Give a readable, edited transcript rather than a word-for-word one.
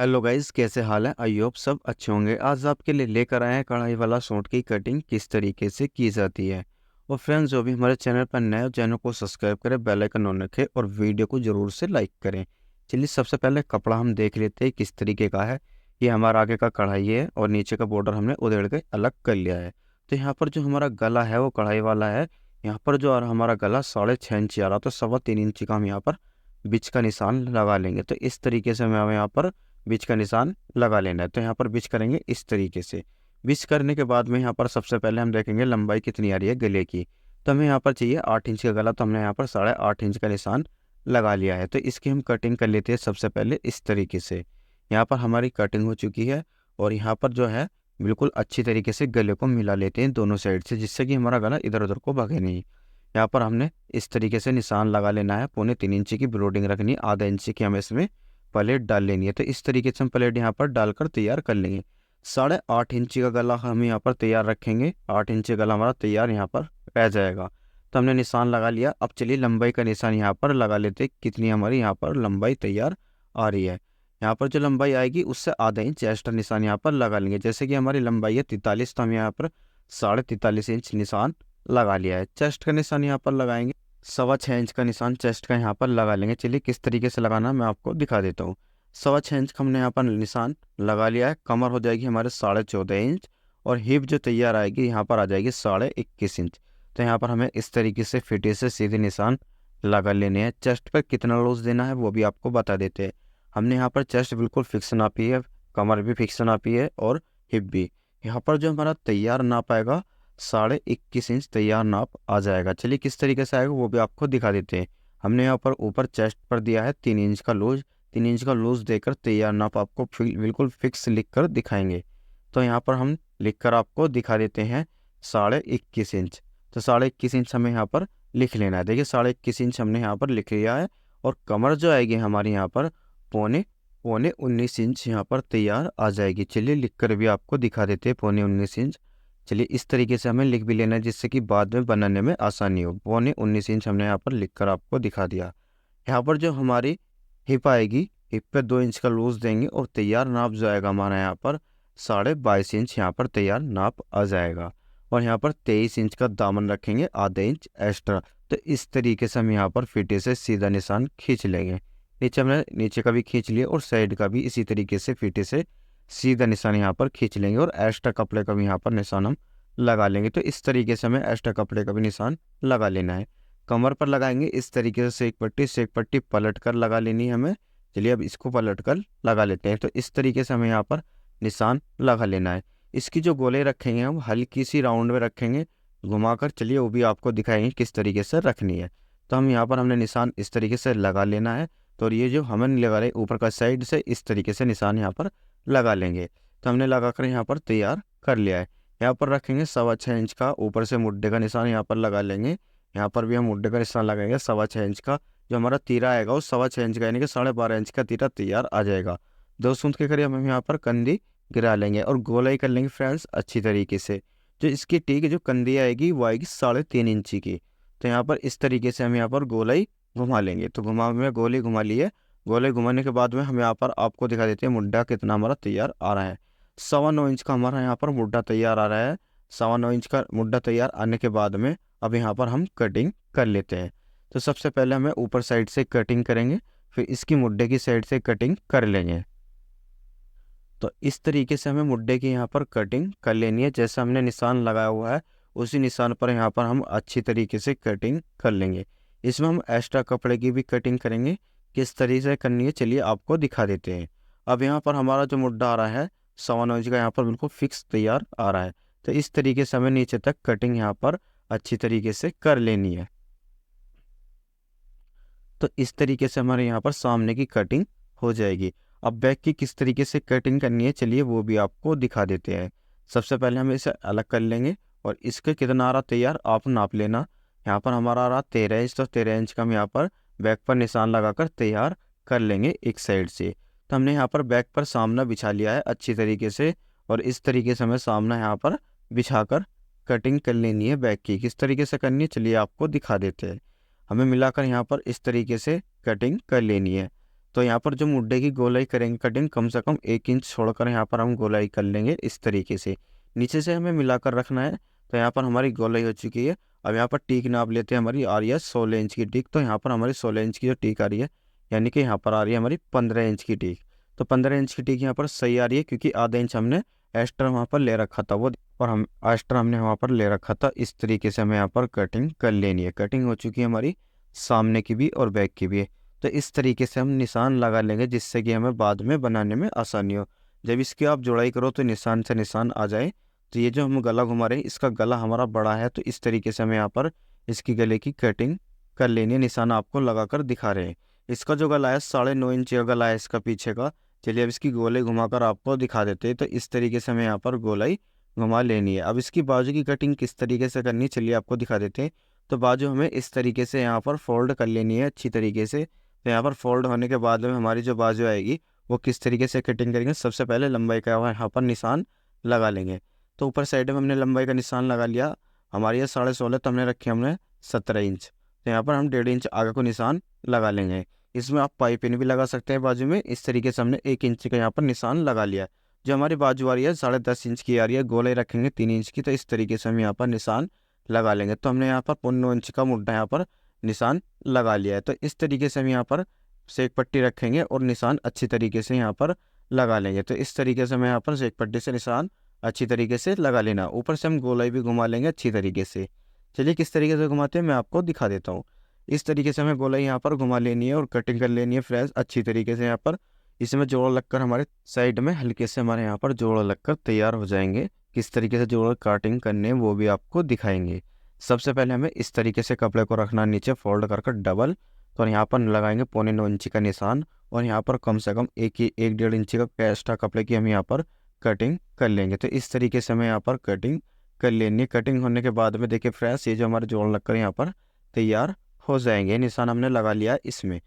Hello guys, कैसे हाल है। I hope सब अच्छे होंगे। आज आपके लिए लेकर आए हैं कढ़ाई वाला सूट की कटिंग किस तरीके से की जाती है। और फ्रेंड्स, जो भी हमारे चैनल पर नए हो, चैनल को सब्सक्राइब करें, बेल आइकन ऑन रखें और वीडियो को ज़रूर से लाइक करें। चलिए, सबसे पहले कपड़ा हम देख लेते हैं किस तरीके का है। ये हमारा आगे का कढ़ाई है और नीचे का बॉर्डर हमने उधेड़ के अलग कर लिया है। तो यहाँ पर जो हमारा गला है वो कढ़ाई वाला है। यहाँ पर जो हमारा गला 6.5 इंच आ रहा, तो 3.25 इंच का हम यहाँ पर बीच का निशान लगा लेंगे। तो इस तरीके से हमें यहाँ पर बीच का निशान लगा लेना है। तो यहाँ पर बीच करेंगे इस तरीके से। बीच करने के बाद में यहाँ पर सबसे पहले हम देखेंगे लंबाई कितनी आ रही है गले की। तो हमें यहाँ पर चाहिए 8 इंच का गला, तो हमने यहाँ पर 8.5 इंच का निशान लगा लिया है। तो इसकी हम कटिंग कर लेते हैं सबसे पहले इस तरीके से। यहाँ पर हमारी कटिंग हो चुकी है और यहाँ पर जो है बिल्कुल अच्छी तरीके से गले को मिला लेते हैं दोनों साइड से, जिससे कि हमारा गला इधर उधर को भागे नहीं। यहाँ पर हमने इस तरीके से निशान लगा लेना है। 3.25 इंच की ब्रोडिंग रखनी है, आधा इंच की हमें इसमें प्लेट डाल लेनी है। तो इस तरीके से हम प्लेट यहाँ पर डालकर तैयार कर लेंगे। 8.5 इंच का गला हम यहाँ पर तैयार रखेंगे। 8 इंच का गला हमारा तैयार यहाँ पर रह जाएगा। तो हमने निशान लगा लिया। अब चलिए लंबाई का निशान यहाँ पर लगा लेते, कितनी हमारी यहाँ पर लंबाई तैयार आ रही है। यहाँ पर जो लंबाई आएगी उससे आधा इंच एक्स्ट्रा निशान यहाँ पर लगा लेंगे। जैसे कि हमारी लंबाई है 43, तो हम यहाँ पर 43.5 इंच निशान लगा लिया है। चेस्ट का निशान यहाँ पर लगाएंगे, 6.25 इंच का निशान चेस्ट का यहाँ पर लगा लेंगे। चलिए किस तरीके से लगाना मैं आपको दिखा देता हूँ। 6.25 इंच का हमने यहाँ पर निशान लगा लिया है। कमर हो जाएगी हमारे 14.5 इंच और हिप जो तैयार आएगी यहाँ पर आ जाएगी 21.5 इंच। तो यहाँ पर हमें इस तरीके से फिटे से सीधे निशान लगा लेने हैं। चेस्ट पर कितना लूज देना है वो भी आपको बता देते हैं। हमने यहाँ पर चेस्ट बिल्कुल फिक्स नापी है, कमर भी फिक्स नापी है और हिप भी। यहाँ पर जो हमारा तैयार नाप आएगा 21.5 इंच तैयार नाप आ जाएगा। चलिए किस तरीके से आएगा वो भी आपको दिखा देते हैं। हमने यहाँ पर ऊपर चेस्ट पर दिया है 3 इंच का लूज। 3 इंच का लूज देकर तैयार नाप आपको बिल्कुल फिक्स लिख कर दिखाएंगे। तो यहाँ पर हम लिख कर आपको दिखा देते हैं 21.5 इंच। तो 21.5 इंच हमें यहाँ पर लिख लेना है। देखिए 21.5 इंच हमने यहाँ पर लिख लिया है। और कमर जो आएगी हमारी यहाँ पर पौने पौने 19 इंच यहाँ पर तैयार आ जाएगी। चलिए लिख कर भी आपको दिखा देते हैं 19.5 इंच। चलिए इस तरीके से हमें लिख भी लेना है, जिससे कि बाद में बनाने में आसानी हो। 19.5 इंच हमने यहाँ पर लिख कर आपको दिखा दिया। यहाँ पर जो हमारी हिप आएगी, हिप पे 2 इंच का लूज देंगे और तैयार नाप जो आएगा हमारा यहाँ पर 22.5 इंच यहाँ पर तैयार नाप आ जाएगा। और यहाँ पर 23 इंच का दामन रखेंगे, आधा इंच एक्स्ट्रा। तो इस तरीके से हम यहाँ पर फिटे से सीधा निशान खींच लेंगे। नीचे हमने नीचे का भी खींच लिया और साइड का भी इसी तरीके से फिटे से सीधा निशान यहाँ पर खींच लेंगे और एक्स्ट्रा कपड़े का भी यहाँ पर निशान हम लगा लेंगे। तो इस तरीके से हमें एक्स्ट्रा कपड़े का भी निशान लगा लेना है। कमर पर लगाएंगे इस तरीके से एक पट्टी पलट कर लगा लेनी है हमें। चलिए अब इसको पलट कर लगा लेते हैं। तो इस तरीके से हमें यहाँ पर निशान लगा लेना है। इसकी जो गोले रखेंगे हम हल्की सी राउंड में रखेंगे घुमाकर। चलिए वो भी आपको दिखाएंगे किस तरीके से रखनी है। तो हम यहाँ पर हमने निशान इस तरीके से लगा लेना है। तो ये जो हमें लगा रहे ऊपर का साइड से इस तरीके से निशान यहाँ पर लगा लेंगे। तो हमने लगा कर यहाँ पर तैयार कर लिया है। यहाँ पर रखेंगे 6.25 इंच का ऊपर से मुड्ढे का निशान यहाँ पर लगा लेंगे। यहाँ पर भी हम मुड्ढे का निशान लगाएंगे 6.25 इंच का। जो हमारा तीरा आएगा वो 6.25 इंच का, यानी कि 12.5 इंच का तीरा तैयार आ जाएगा। 2 सूंद के करीब हम यहाँ पर कंधी गिरा लेंगे और गोलाई कर लेंगे फ्रेंड्स अच्छी तरीके से। जो इसकी टीक जो कंधी आएगी वो आएगी 3.5 इंच की। तो यहाँ पर इस तरीके से हम यहाँ पर गोलाई घुमा लेंगे। तो में गोली घुमा ली है। गोले घुमाने के बाद में हम यहाँ पर आपको दिखा देते हैं मुड्ढा कितना हमारा तैयार आ रहा है। 9.25 इंच का हमारा यहाँ पर मुड्ढा तैयार आ रहा है। 9.25 इंच का मुड्ढा तैयार आने के बाद में अब यहाँ पर हम कटिंग कर लेते हैं। तो सबसे पहले हमें ऊपर साइड से कटिंग करेंगे, फिर इसकी मुड्ढे की साइड से कटिंग कर लेंगे। तो इस तरीके से हमें मुड्ढे की यहाँ पर कटिंग कर लेनी है। जैसे हमने निशान लगाया हुआ है उसी निशान पर यहाँ पर हम अच्छी तरीके से कटिंग कर लेंगे। इसमें हम एक्स्ट्रा कपड़े की भी कटिंग करेंगे। किस तरीके से करनी है चलिए आपको दिखा देते हैं। अब यहाँ पर हमारा जो मुड्ढा आ रहा है 9.25 इंच का यहाँ पर बिल्कुल फिक्स तैयार आ रहा है। तो इस तरीके से हमें नीचे तक कटिंग यहाँ पर अच्छी तरीके से कर लेनी है। तो इस तरीके से हमारे यहाँ पर सामने की कटिंग हो जाएगी। अब बैक की किस तरीके से कटिंग करनी है चलिए वो भी आपको दिखा देते हैं। सबसे पहले हम इसे अलग कर लेंगे और इसके कितना आ रहा तैयार आप नाप लेना। यहाँ पर हमारा आ रहा 13 इंच, तो 13 इंच का हम यहाँ पर बैक पर निशान लगाकर तैयार कर लेंगे एक साइड से। तो हमने यहाँ पर बैक पर सामना बिछा लिया है अच्छी तरीके से और इस तरीके से हमें सामना यहाँ पर बिछाकर कटिंग कर लेनी है। बैक की किस तरीके से करनी है चलिए आपको दिखा देते हैं। हमें मिलाकर यहाँ पर इस तरीके से कटिंग कर लेनी है। तो यहाँ पर जो मुड्ढे की गोलाई करेंगे कटिंग, कम से कम 1 इंच छोड़कर यहाँ पर हम गोलाई कर लेंगे इस तरीके से। नीचे से हमें मिलाकर रखना है। तो यहाँ पर हमारी गोलाई हो चुकी है। अब यहाँ पर टीक नाप लेते हैं, हमारी आ रही है 16 इंच की टीक। तो यहाँ पर हमारी 16 इंच की जो टीक आ रही है, यानी कि यहाँ पर आ रही है हमारी 15 इंच की टीक। तो 15 इंच की टीक यहाँ पर सही आ रही है, क्योंकि आधा इंच हमने एक्स्ट्रा वहाँ पर ले रखा था, वो और हम एक्स्ट्रा हमने वहाँ पर ले रखा था। इस तरीके से हमें यहाँ पर कटिंग कर लेनी है। कटिंग हो चुकी है हमारी सामने की भी और बैक की भी। तो इस तरीके से हम निशान लगा लेंगे, जिससे कि हमें बाद में बनाने में आसानी हो। जब इसकी आप जोड़ाई करो तो निशान से निशान आ जाए। तो ये जो हम गला घुमा रहे हैं, इसका गला हमारा बड़ा है, तो इस तरीके से हमें यहाँ पर इसकी गले की कटिंग कर लेनी है। निशान आपको लगा कर दिखा रहे हैं। इसका जो गला है 9.5 इंच का गला है इसका पीछे का। चलिए अब इसकी गोलाई घुमाकर आपको दिखा देते हैं। तो इस तरीके से हमें यहाँ पर गोलाई घुमा लेनी है। अब इसकी बाजू की कटिंग किस तरीके से करनी है, चलिए आपको दिखा देते हैं। तो बाजू हमें इस तरीके से यहाँ पर फोल्ड कर लेनी है अच्छी तरीके से। तो यहाँ पर फोल्ड होने के बाद में हमारी जो बाजू आएगी, वो किस तरीके से कटिंग करेंगे, सबसे पहले लंबाई का यहाँ पर निशान लगा लेंगे। तो ऊपर साइड में हमने लंबाई का निशान लगा लिया। हमारी ये 16.5, तो हमने रखी हमने 17 इंच। तो यहाँ पर हम 1.5 इंच आगे को निशान लगा लेंगे। इसमें आप पाइपिंग भी लगा सकते हैं बाजू में। इस तरीके से हमने 1 इंच का यहाँ पर निशान लगा लिया। जो हमारी बाजू आ रही है 10.5 इंच की आ रही है, गोलाई रखेंगे 3 इंच की। तो इस तरीके से हम यहाँ पर निशान लगा लेंगे। तो हमने यहाँ पर 9 इंच का मुड्ढा यहाँ पर निशान लगा लिया है। तो इस तरीके से हम यहाँ पर सेक पट्टी रखेंगे और निशान अच्छी तरीके से यहाँ पर लगा लेंगे। तो इस तरीके से हमें यहाँ पर सेक पट्टी से निशान अच्छी तरीके से लगा लेना। ऊपर से हम गोलाई भी घुमा लेंगे अच्छी तरीके से। चलिए किस तरीके से घुमाते हैं मैं आपको दिखा देता हूँ। इस तरीके से हमें गोलाई यहाँ पर घुमा लेनी है और कटिंग कर लेनी है फ्रेंड्स अच्छी तरीके से। यहाँ पर इसमें जोड़ लगकर हमारे साइड में हल्के से हमारे यहाँ पर जोड़ लगकर तैयार हो जाएंगे। किस तरीके से जोड़ कटिंग करने हैं वो भी आपको दिखाएंगे। सबसे पहले हमें इस तरीके से कपड़े को रखना नीचे फोल्ड कर डबल। तो यहाँ पर लगाएंगे 9.25 इंच का निशान, और यहाँ पर कम से कम 1.5 इंच का एक्स्ट्रा कपड़े की हम यहाँ पर कटिंग कर लेंगे। तो इस तरीके से हमें यहाँ पर कटिंग कर लेनी है। कटिंग होने के बाद में देखिए फ्रेंड्स, ये जो हमारे जोड़ लगकर यहाँ पर तैयार हो जाएंगे। निशान हमने लगा लिया इसमें।